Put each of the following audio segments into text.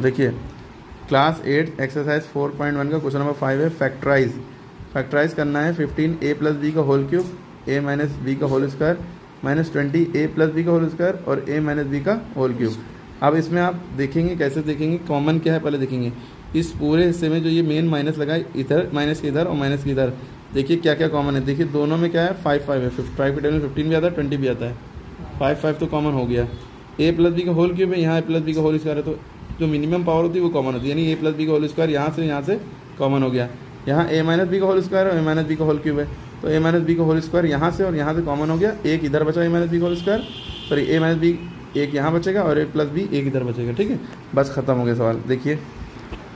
देखिए class 8 exercise 4.1 का question number 5 है फैक्टराइज करना है 15 a प्लस बी का whole cube a minus B का whole square minus 20 a plus B का होल स्क्वायर और a माइनस बी का होल क्यूब। अब इसमें आप देखेंगे कैसे देखेंगे, कॉमन क्या है पहले देखेंगे। इस पूरे हिस्से में जो ये मेन माइनस लगा है, इधर माइनस के इधर और माइनस के इधर, देखिए क्या क्या कॉमन है। देखिए दोनों में क्या है 5 5 है, 5 के टेबल में 15 भी आता है 20 भी आता है, 5 5 तो कॉमन हो गया। a प्लस बी का होल क्यूब है, यहाँ a प्लस बी का होल स्क्वायर है, तो जो मिनिमम पावर होती है वो कॉमन होती है, यानी a प्लस बी का होल स्क्वायर यहाँ से कॉमन हो गया। यहाँ a माइनस बी का होल स्क्वायर और a माइनस बी का होल क्यूब है, तो a माइनस बी का होल स्क्वायर यहाँ से और यहाँ से कॉमन हो गया। एक इधर बचा a माइनस बी का whole square, sorry a minus B एक यहाँ बचेगा और a प्लस बी एक इधर बचेगा। ठीक है, बस ख़त्म हो गया सवाल। देखिए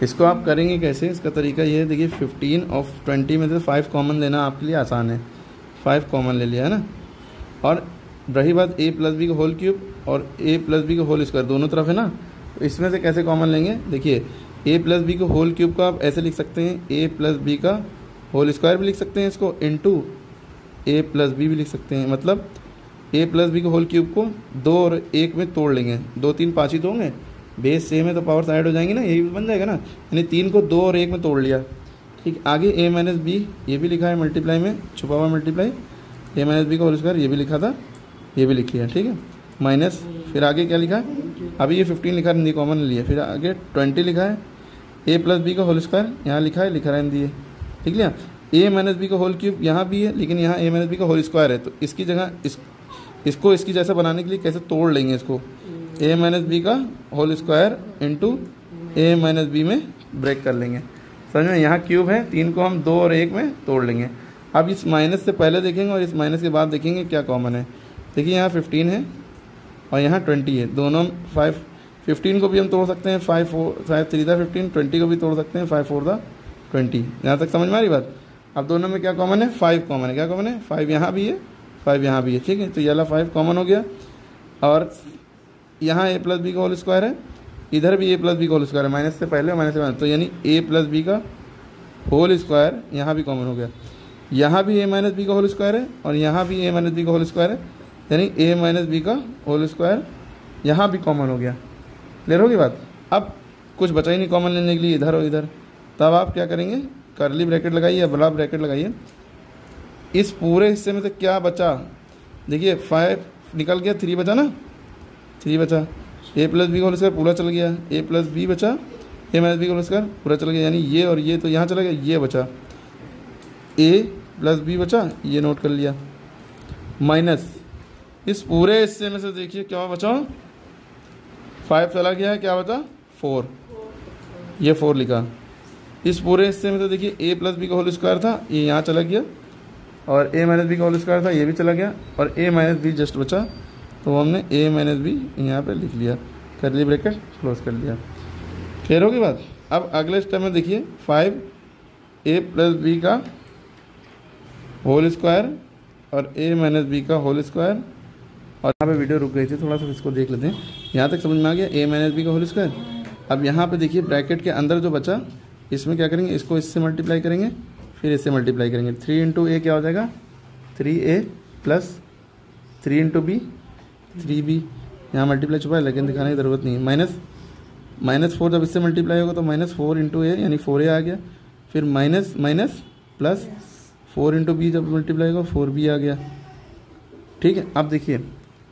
इसको आप करेंगे कैसे, इसका तरीका ये है। देखिए 15 और 20 में से 5 कॉमन लेना आपके लिए आसान है, 5 कॉमन ले लिया है ना। और रही बात a प्लस बी का होल क्यूब और a प्लस बी का होल स्क्वायर दोनों तरफ है ना, तो इसमें से कैसे कॉमन लेंगे। देखिए a प्लस बी का होल क्यूब को आप ऐसे लिख सकते हैं, a प्लस बी का होल स्क्वायर भी लिख सकते हैं इसको, इंटू a प्लस बी भी लिख सकते हैं। मतलब a प्लस बी का होल क्यूब को 2 और 1 में तोड़ लेंगे, 2 3 5 ही तो होंगे, बेस सेम है तो पावर साइड हो जाएंगी ना, यही बन जाएगा ना। यानी 3 को 2 और 1 में तोड़ लिया। ठीक, आगे a माइनस बी ये भी लिखा है मल्टीप्लाई में, छुपा हुआ मल्टीप्लाई, a माइनस बी का होल स्क्वायर ये भी लिखा था, ये भी लिख लिया। ठीक है, माइनस फिर आगे क्या लिखा है, अभी ये 15 लिखा है, कॉमन लिया, फिर आगे 20 लिखा है, a प्लस बी का होल स्क्वायर यहाँ लिखा है, लिखा रहने दिए। ठीक लिया, a माइनस बी का होल क्यूब यहाँ भी है, लेकिन यहाँ a माइनस बी का होल स्क्वायर है, तो इसकी जगह इसको इसकी जैसा बनाने के लिए कैसे तोड़ लेंगे इसको, a माइनस बी का whole square into a minus B में ब्रेक कर लेंगे। समझ में, यहाँ क्यूब है, 3 को हम 2 और 1 में तोड़ लेंगे। अब इस माइनस से पहले देखेंगे और इस माइनस के बाद देखेंगे क्या कॉमन है। देखिए यहाँ 15 है और यहाँ 20 है, दोनों 15 को भी हम तोड़ सकते हैं, 5 4 3 था 15, 20 को भी तोड़ सकते हैं, 5 4 था 20। यहाँ तक समझ में आ रही बात। अब दोनों में क्या कॉमन है, 5 कॉमन है। क्या कॉमन है, 5 यहाँ भी है 5 यहाँ भी है। ठीक है, तो ये वाला 5 कॉमन हो गया। और यहाँ a प्लस बी का होल स्क्वायर है, इधर भी a प्लस बी का होल स्क्वायर है, माइनस से पहले और माइनस से बाद, तो यानी a प्लस बी का होल स्क्वायर यहाँ भी कॉमन हो गया। यहाँ भी a माइनस बी का होल स्क्वायर है और यहाँ भी a माइनस बी का होल स्क्वायर है, यानी a माइनस बी का होल स्क्वायर यहाँ भी कॉमन हो गया। क्लियर होगी बात। अब कुछ बचा ही नहीं कॉमन लेने के लिए, इधर और इधर, तब आप क्या करेंगे, कर्ली ब्रैकेट लगाइए या बड़ा ब्रैकेट लगाइए। इस पूरे हिस्से में से क्या बचा, देखिए 5 निकल गया, 3 बचा ना, 3 बचा, a प्लस बी का होल स्क्वायर पूरा चल गया, a प्लस बी बचा, a माइनस बी का होल स्क्वायर पूरा चल गया, यानी ये और ये तो यहाँ चला गया, ये बचा, a प्लस बी बचा, ये नोट कर लिया, माइनस इस पूरे हिस्से में से देखिए क्या बचा, 5 चला गया है, क्या बचा 4, ये 4 लिखा। इस पूरे हिस्से में तो देखिए a प्लस बी का होल स्क्वायर था, ये यहाँ चला गया, और a माइनस बी का होल स्क्वायर था, ये भी चला गया, और a माइनस बी जस्ट बचा, तो हमने a माइनस बी यहाँ पे लिख लिया, कर्ली ब्रैकेट क्लोज कर लिया। क्लियर होगी बात। अब अगले स्टेप में देखिए 5a प्लस बी का होल स्क्वायर और a माइनस बी का होल स्क्वायर, और यहाँ पे वीडियो रुक गई थी, थोड़ा सा इसको देख लेते हैं। यहाँ तक समझ में आ गया, a माइनस बी का होल स्क्वायर। अब यहाँ पे देखिए ब्रैकेट के अंदर जो बचा, इसमें क्या करेंगे, इसको इससे मल्टीप्लाई करेंगे, फिर इससे मल्टीप्लाई करेंगे, 3 इंटू a क्या हो जाएगा 3a plus 3 into B 3b, यहाँ मल्टीप्लाई छुपा है लेकिन दिखाने की ज़रूरत नहीं है, माइनस 4 जब इससे मल्टीप्लाई होगा तो -4 इंटू a यानी 4a आ गया, फिर minus minus plus 4 into B जब मल्टीप्लाई होगा 4b आ गया। ठीक है, अब देखिए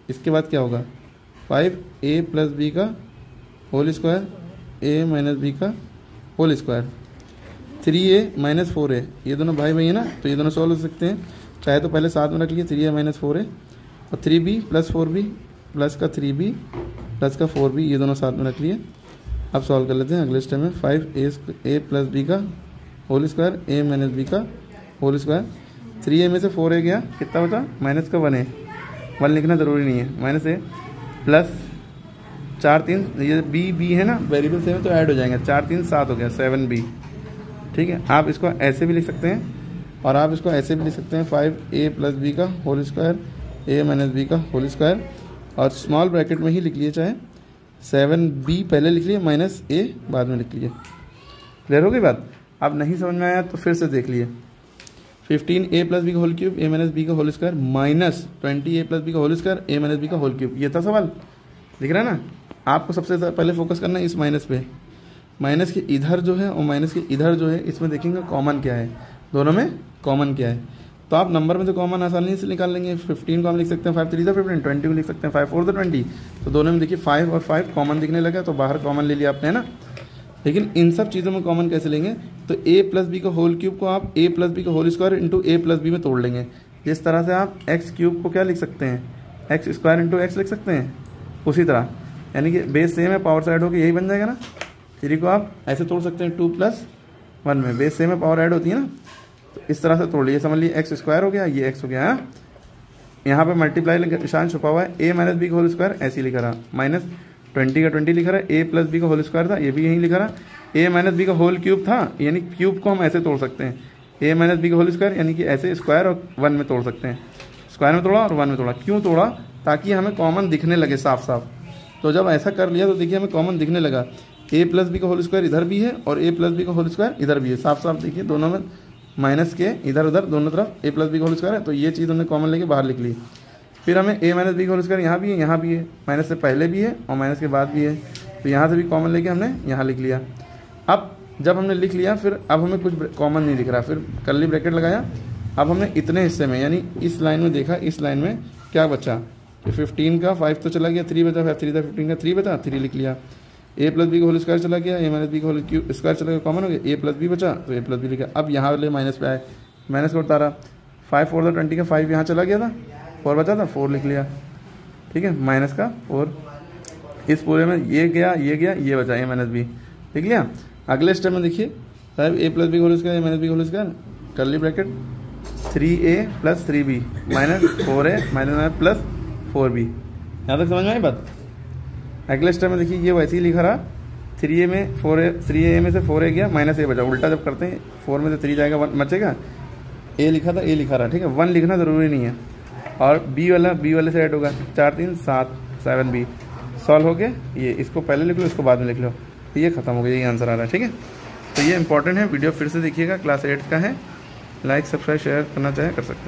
इसके बाद क्या होगा, 5a प्लस बी का whole square a minus B का whole square, 3a minus 4a, ये दोनों भाई भाई है ना, तो ये दोनों सॉल्व हो सकते हैं, चाहे तो पहले साथ में रख लिए 3a माइनस 4a, और 3b प्लस 4b प्लस का 3b प्लस का 4b, ये दोनों साथ में रख लिए। अब सॉल्व कर लेते हैं अगले स्टेप में, 5a प्लस बी का whole square a minus B का होल स्क्वायर, 3a में से 4a गया, कितना बचा, माइनस का 1a, 1 लिखना ज़रूरी नहीं है, माइनस a प्लस 4 3, ये b है ना, वेरिएबल सेम है तो ऐड हो जाएंगे, 4 3 7 हो गया 7b। ठीक है, आप इसको ऐसे भी लिख सकते हैं और आप इसको ऐसे भी लिख सकते हैं, 5a प्लस बी का whole square a minus B का होल स्क्वायर, और स्मॉल ब्रैकेट में ही लिख लिए, चाहे 7b पहले लिख लिए माइनस a बाद में लिख लिए। क्लियर हो गई बात। अब नहीं समझ में आया तो फिर से देख लिए, 15a प्लस बी का whole cube a minus B का whole square minus 20a plus B का whole square a minus B का होल क्यूब, ये था सवाल, दिख रहा है ना। आपको सबसे पहले फोकस करना है इस माइनस पे। माइनस के इधर जो है और माइनस के इधर जो है, इसमें देखेंगे कॉमन क्या है, दोनों में कॉमन क्या है। तो आप नंबर में तो कॉमन आसानी से निकाल लेंगे। 15 को हम लिख सकते हैं 5 3 15, 20 को लिख सकते हैं 5 4 20। तो दोनों में देखिए 5 और 5 कॉमन दिखने लगा, तो बाहर कॉमन ले लिया आपने, है ना। लेकिन इन सब चीज़ों में कॉमन कैसे लेंगे, तो a प्लस बी का होल क्यूब को आप a प्लस बी का whole square into a plus B में तोड़ लेंगे। जिस तरह से आप एक्स क्यूब को क्या लिख सकते हैं, एक्स स्क्वायर इंटू एक्स लिख सकते हैं, उसी तरह यानी कि बेस सेम है, पावर साइड होकर यही बन जाएगा ना। 3 को आप ऐसे तोड़ सकते हैं 2 + 1 में, बेस सेम है, पावर ऐड होती है ना। तो इस तरह से तोड़ लीजिए, समझ लीजिए एक्स स्क्वायर हो गया, ये एक्स हो गया। यहाँ पे मल्टीप्लाई निशान छुपा हुआ है, a माइनस बी का होल स्क्वायर ऐसे ही लिखा रहा, माइनस 20 का 20 लिखा रहा है, a प्लस बी का होल स्क्वायर था, ये भी यहीं लिखा रहा, a माइनस बी का होल क्यूब था, यानी क्यूब को हम ऐसे तोड़ सकते हैं, a माइनस बी का होल स्क्वायर यानी कि ऐसे स्क्वायर और 1 में तोड़ सकते हैं। स्क्वायर में तोड़ा और 1 में तोड़ा, क्यों तोड़ा, ताकि हमें कॉमन दिखने लगे साफ साफ। तो जब ऐसा कर लिया तो देखिए हमें कॉमन दिखने लगा, a प्लस बी का होल स्क्वायर इधर भी है और a प्लस बी का होल स्क्वायर इधर भी है, साफ साफ देखिए दोनों में माइनस के इधर उधर दोनों तरफ a प्लस बी का होल स्क्वायर है। तो ये चीज़ हमने कॉमन लेके बाहर लिख ली। फिर हमें a माइनस बी का होल स्क्वायर यहाँ भी है, यहाँ भी है, माइनस से पहले भी है और माइनस के बाद भी है, तो यहाँ से भी कॉमन लेके हमने यहाँ लिख लिया। अब जब हमने लिख लिया, फिर अब हमें कुछ कॉमन नहीं दिख रहा, फिर कर्ली ब्रैकेट लगाया। अब हमने इतने हिस्से में यानी इस लाइन में देखा, इस लाइन में क्या बचा कि 15 का 5 तो चला गया, 3 बचा, 5 3 था 15 का 3 बचा, 3 लिख लिया। a प्लस बी का होल स्क्वायर चला गया, a माइनस बी का होल क्यूब स्क्वायर चला गया, कॉमन हो गया, a प्लस बी बचा तो a प्लस बी लिखा। अब यहाँ वाले माइनस पे आए, माइनस को उतारा, 5 4 था 20 का 5 यहाँ चला गया था, 4 बचा था 4 लिख लिया, ठीक है, माइनस का 4। इस पूरे में ये गया, ये बचा, a माइनस बी लिख लिया। अगले स्टेप में देखिए साहब, a प्लस बी का whole square, a minus B का whole square, curly bracket 3a plus 3b minus 4a minus plus 4b। यहाँ तक समझ में आई बात। अगले स्टेप में देखिए ये वैसे ही लिखा रहा, 3a में 4a, 3a में से 4a गया, माइनस a बचा। उल्टा जब करते हैं 4 में से 3 जाएगा 1 बचेगा, a लिखा था a लिखा रहा, ठीक है, 1 लिखना ज़रूरी नहीं है। और b वाले से ऐड होगा, 4 3 7 7b सॉल्व हो गया। ये इसको पहले लिख लो, इसको बाद में लिख लो, ये खत्म हो गया, यही आंसर आ रहा है, ठीक है। तो ये इंपॉर्टेंट है, वीडियो फिर से देखिएगा, क्लास 8 का है। लाइक सब्सक्राइब शेयर करना चाहे कर सकते हैं।